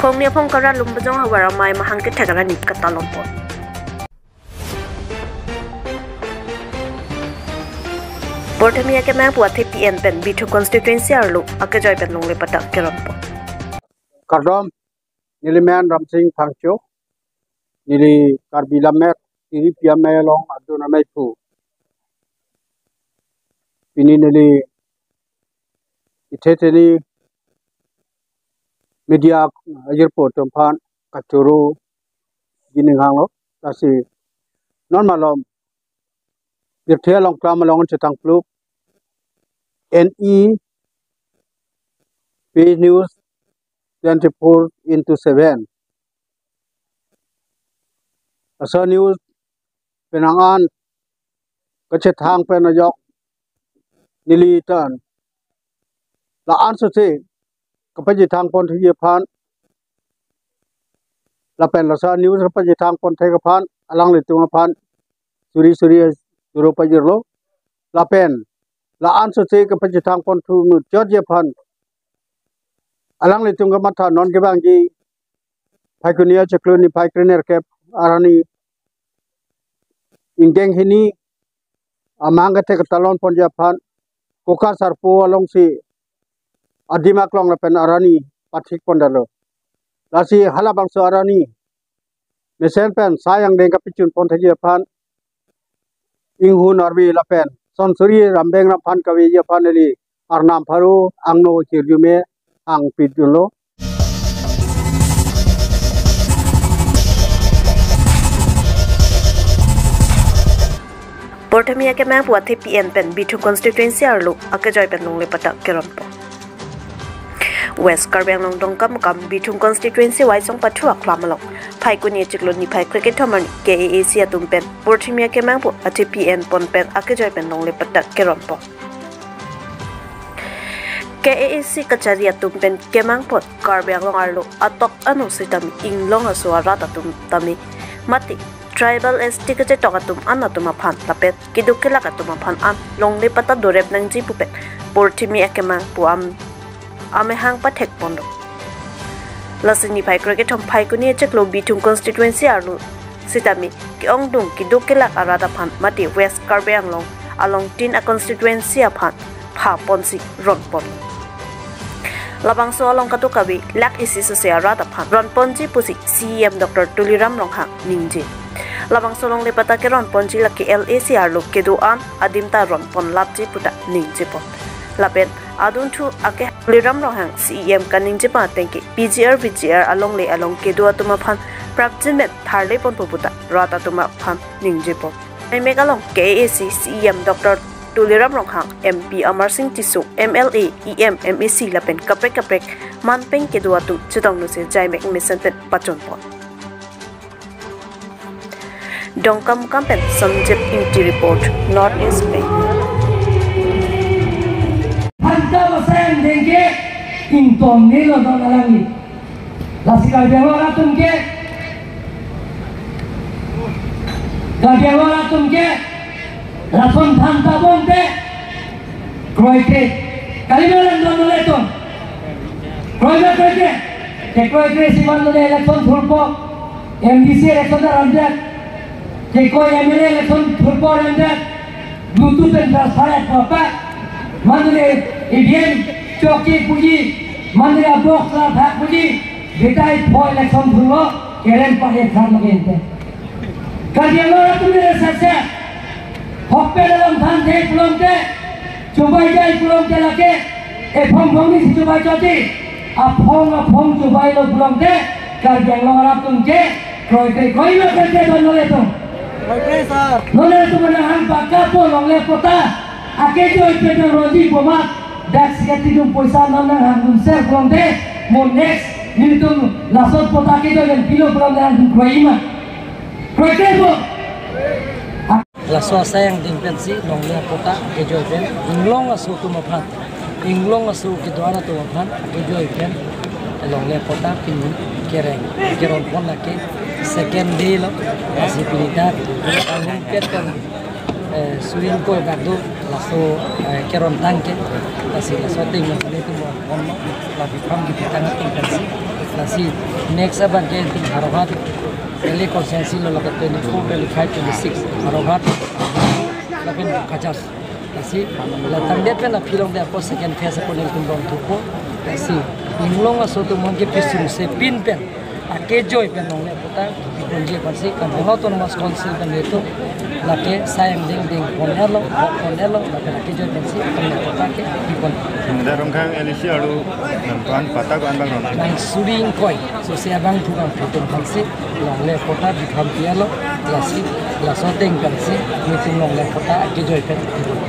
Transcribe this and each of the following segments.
phong nia phong kara lumbajong hawara mai mahang ke thagara nip ka talompo Portamia ke mang puat PN pen bitu constituency arlu ake joy pen longle patak kerompo Kardom niliman ramsing phangcho nili karbilamet iri piamelong aduna maipu ini nili iteteni media airport tempat kacuru gining hanglo kasi normalom dirthia long klam long chetang pluk NE P News 24/7 Asa news penangan kecethang penayok nilitan la answer se kapajithang pon thiye phan la pen la sa news kapajithang pon thega phan alang le tunga phan suri suro pajirlo la pen la answer se kapajithang pon thu nu jodje phan alang le tunga matha non ke bang ji phaikunia chakluni phaikriner ke arani ingeng hini amanga te talon pon ja phan kokar sarpo along si adima klong la pen arani pathik pondalo lasi halabang so arani mesen pen sayang deng kapichun pon thaji phan inghu norbi la pen son suri rambeng na phan kawi ya phan eli arnam pharu angno chirjume ang pidulo Portamia ke mang puat PN pen bitu constituency arlu ake joy pen longle patak kerompo West Karbang long dongkam kam bitu constituency waisong pathu aklamalong phai kuni chikloni phai cricket thamani KAAC atum pen Portamia ke mang pu ate PN pon pen ake joy pen longle patak kerompo KAAC kachari atum pen kemang pot Karbang long arlu atok anu sitami inglong aswara tatum tami mati Tribal ST ke cetok atum an atuma phan lapet kidukela atuma phan an longle pata dorep nang ji pupet Portimia kemang puam ame hang pathek pondo lasini phai cricket thom phai kuni cheklo bitung constituency arlu sitami ki ongdung kidukela arada phan mati West Karbang long along tin a constituency a phan pha ponsi ron pon labang so along katukawi lak isi so se arada phan ron ponji pusi CM Dr. Tuliram Longhang ningji labang solong le pata ke ron ponji la ke LAC arlo ke do an adimta ron pon lapji puta ningji pon lapen adun thu ake liram rohang CM kaningji pa tenki VGR along le along ke do atuma phan prapjimet tharle pon puta rata tuma phan ningji pon ai megalong KAAC CM Dr. Tuliram Longhang MP Amar Singh Tisu MLA EM MEC lapen kapek manpeng ke do atu chitong no se jaimek mission pen pachon pon Dongkam Kampen Samjep Inti Report North East Bay Hanta basang dengke Intom nilo don alangi Lasikal bewara tumke Gadiawara tumke Rason hanta bonte Kroike Kalimaran don oleton Kroike Kroike siman don election thurpo MDC election ranjak Jeko MLA election thurpo ranjak Bluetooth and transparent papa Mandre EVM choki puji mandre box la thak puji betai for election thurlo keren pa ekhan magente Kadialo tumire sasa hoppelalam than de pulomte chubai jai pulomte lake e phom ni chubai choti a phom chubai lo pulomte Kadialo tumke koi lo karte donole to nole to mana han baka po longle pota ake jo ipete roji poma dax kati dum poisa nana han dum ser pulomte mo next minutum lasot pota ke jo kilo pulomte han dum kroima kroite la swasta yang dimpensi longle pota ke joipen inglong asu tu maphan inglong asu ke dwara tu maphan ke joipen longle pota pin kereng keron pon lake second day lo asibilidad alung petkan surin ko gadu laso keron tangke asi laso ting mo ni tu mo on la bipam di tangan dimpensi Nasi next aban ke Harohat Eli konsensi lo lakat 24, 25, 26 Harohat lapen kajas. Nasi la tanda pen la pilong dia po second phase ko nil tumbong tupo. Nasi inglong aso tu mongke pisu se pin pen ake joy pen nong le pota konje parsi kan autonomous council kan itu lake sayang ding konelo lake ake joy pen si kan pota ke dipon. Darong kang elisi alu tuan pata kan bang ron. Nang suring koi so se abang tu kan pitung parsi nong le pota dikam pialo lasi lasoteng kan si meeting nong le pota ake joy pen.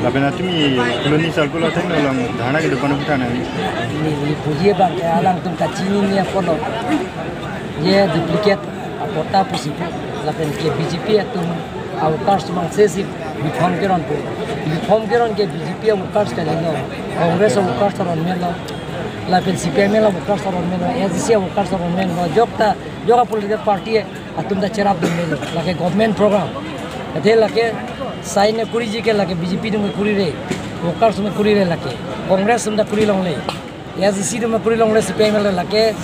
Lapen atumi koloni salkulo theng nolong dhana ke depan utana ni puji bang ke alang tum kacini ni apono ye duplicate apota pusipu lapen ke BJP atum awkas mang sesi bifam keron ke BJP awkas kalino Congress awkas taron melo lapen CPM la awkas taron melo SDC awkas taron melo joka political party atum da cherap dum melo lake government program ate lake sign kuri ji ke lake BJP dum kuri re awkas dum kuri re lake Congress dum da kuri long le SDC dum kuri long le CPM la lake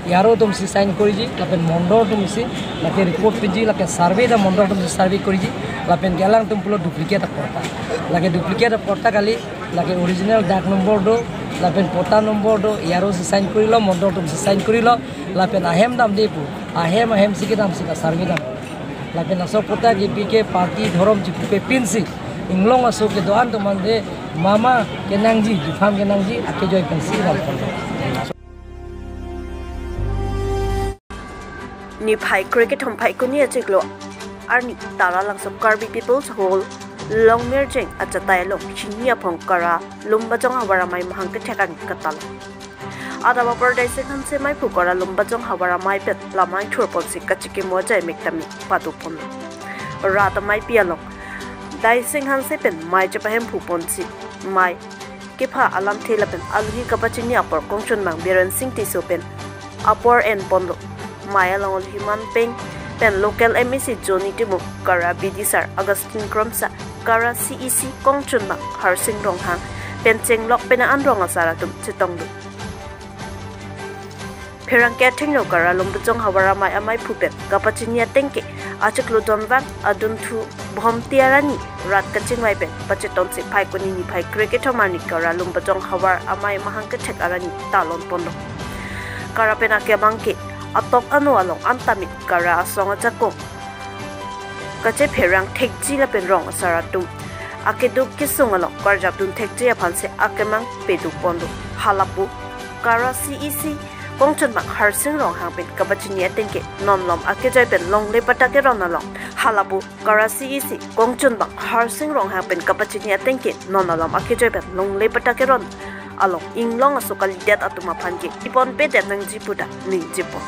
यारो तुम सी साइन करी जी लापेन मंडोर तुम सी लाके report PG लाके सर्वे दा मंडोर तुम सर्वे करी जी लापेन गेलांग तुम पुलो डुप्लीकेट पड़ता लाके डुप्लीकेट पड़ता खाली लाके ओरिजिनल डाक नंबर दो लापेन पोता नंबर दो यारो सी साइन करी लो मंडोर तुम सी साइन करी लो लापेन अहेम दाम देपु अहेम सी के दाम सी का सर्वे दाम लापेन असो पोता के पीके पार्टी धर्म चिपु पे पिनसी इंग्लोंग असो के दोआन तो मंदे मामा के नांगजी जुफाम के नांगजी आके जोय पिनसी दाम ni phai cricket hom phai kunia chiklo arni tara lang som Karbi people's whole longmer jeng achatai long chinia phong kara lumba jong hawara mai mahang ke thekan katal adaba pardai se khan se mai phukara lumba jong hawara mai pet lamai thurpon se kachiki mo jai mektami patu pon rat mai pialong dai sing han se pen mai chapahem phupon si mai ke pha alam thela pen alhi kapachini apor kongchon mang beran sing ti so pen apor en ponlo Maya Long Human Peng, Pen Local MEC Johnny Timu, Kara BD Sar, Augustine Kromsa, Kara CEC, Kong Chun Bang, Harsing Rong Hang, Pen Cheng Lok Pena Androng Asaratum, Chitongdu. Perang Kating no Kara Lumbutong Hawara Mai Amai Pupet, Gapachinia Tenke, Achiklu Donvan, Adun Tu, Bhom Tiarani, Rat Kaching Waipen, Pacheton Se Pai Kunini Pai Cricket Omani, Kara Lumbutong Hawar Amai Mahanka Chek Arani, Talon Pondo. Kara Penake Banke, atok anu along antamit kara asong achakong kache pherang thekji la pen rong asaratum akedu kisung along karjap dun thekji aphanse akemang pedu pondo halapu kara CEC kongchon bang harsing rong hangpen kabachini atengke nonlom akejai pen long le patake ron along halapu kara CEC kongchon bang harsing rong hangpen kabachini atengke nonalom akejai pen long le patake ron along inglong asokal det atuma phanke ipon pe det nang jipuda ning jipon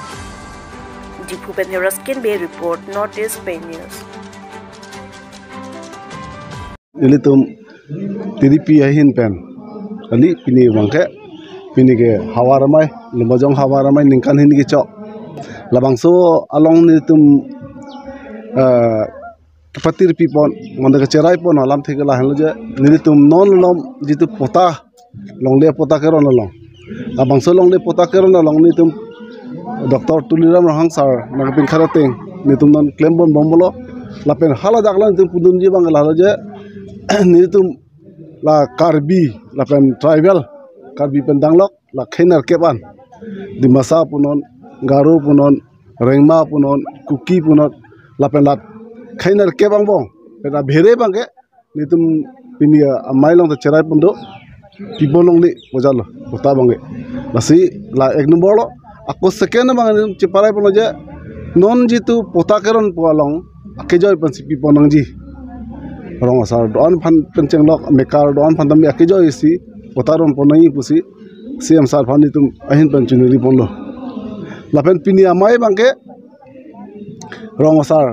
jipu pen Raskin Bay report Northeast Bay News ili tum TDP ahin pen ali pini wangke pini ke hawaramai lumajong hawaramai ningkan hin ki chok labangso along ni tum patir pipon manda ke cerai pon alam thikela hanlo je ni tum non lom jitu pota longle pota keron long abangso longle pota keron long ni tum Dr. Tuliram Rahang Sar nagpin kharateng ni tum non claim bon bombolo lapen hala daklan tum pudun ji bang la je ni tum la Karbi lapen tribal Karbi pendanglok la khenar keban dimasa punon garu punon rengma punon kuki punon lapen lat khenar kebang bong pena bhere bangke ni tum pinia amailong ta cerai pundo pibonong ni bojalo kota bangke lasi la ek number lo aku second bang ciparai puno je non jitu potakeron pualong akejoy pansi pibonong ji rong asar don phan penceng lok mekar don phan tambi akejoy si potaron ponai pusi CM sar phan tum ahin panchunili ponlo lapen pinia mai bangke rong asar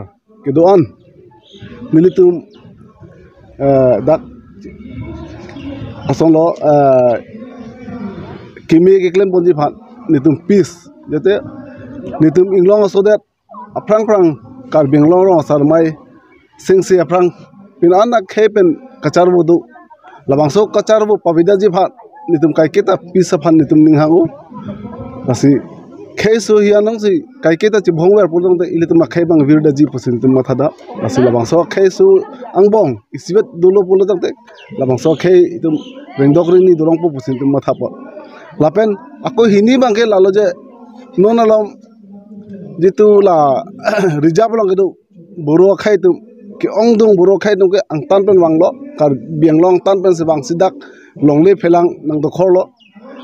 ke doan militum dak asong lo kimi ke klem ponji phan nitum peace jate nitum inglong so that aprang prang kar binglong ro sar mai singsi aprang pin anak khepen kacharbu du labangso kacharbu pavida ji phan nitum kai kita peace phan nitum ninghangu asi Kesu hian nang si kai ke ta chi bhongwer pulong ta ile tuma khai bang virda ji pusin tum matha da asila bang so kesu angbong isibet dulo pulo tak te la bang so khai tum rengdok rini durong pu pusin tum matha pa lapen ako hini bang ke lalo je non alom jitu la rijab long edu boro khai tum ke ongdung boro khai tum ke ang tan pen wang lo kar biang long tan pen se bang sidak long le phelang nang do khor lo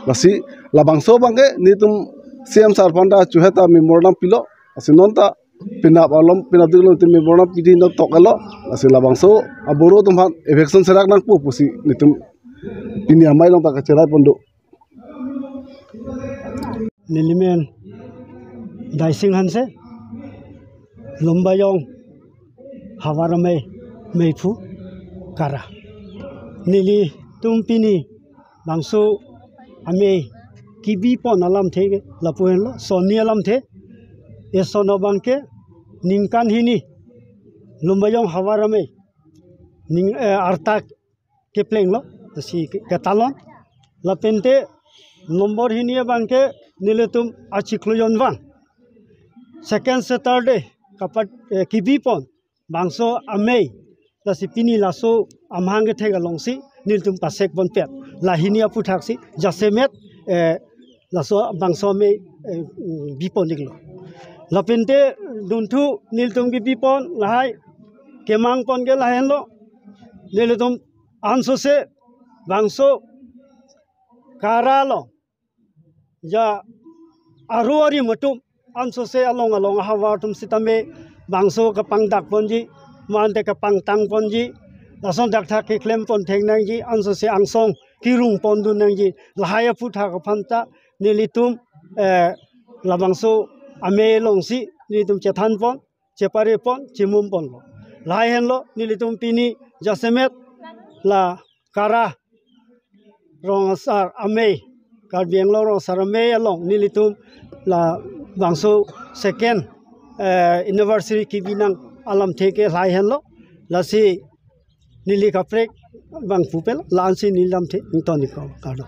lasi la bang so bang ke ni tum CM Sarpanda Chuheta Memorandum Pilo, Asinonta, Pinap Alum, Pinadilum to Memorandum Pidi no Tokalo, Asilabangso, Aboro Tumhan, Evection Seraknan Pupusi, Nitum Pinia Mailon Takachera Pondo. Nilimen Daising Hanse, Lumbayong, Havarame, Meifu, Kara. Nili Tumpini, Bangso, Ame. Kibi pon alam the lapuhen lo soni alam the esono bangke ningkan hini lumbayong hawarame ning arta kepleng lo si katalon lapente nombor hini bangke niletum achikluyon van second Saturday kapat kibi pon bangso amei lasi pini laso amhange thega longsi niltum pasek bon pet lahini apu thaksi jasemet laso bangso me bipon diklo lapente duntu niltum ki bipon lahai kemang pon ge lahen lo niltum anso se bangso karalo ya aruari matum anso se along hawatum sitame bangso kapang dak ponji mante kapang tang ponji lason dak tha ke klem pon thengnang ji anso se angsong kirung pon dun nang ji lahaya putha ka phanta nilitum labangso ame longsi nilitum chethan pon chepare pon chimum pon lo lai hen lo nilitum pini jasemet la kara rong sar ame kar biang lo rong sar ame along nilitum la bangso second anniversary ki binang alam theke lai hen lo lasi nili kaprek bang pupel lansi nilam the intoni ko kado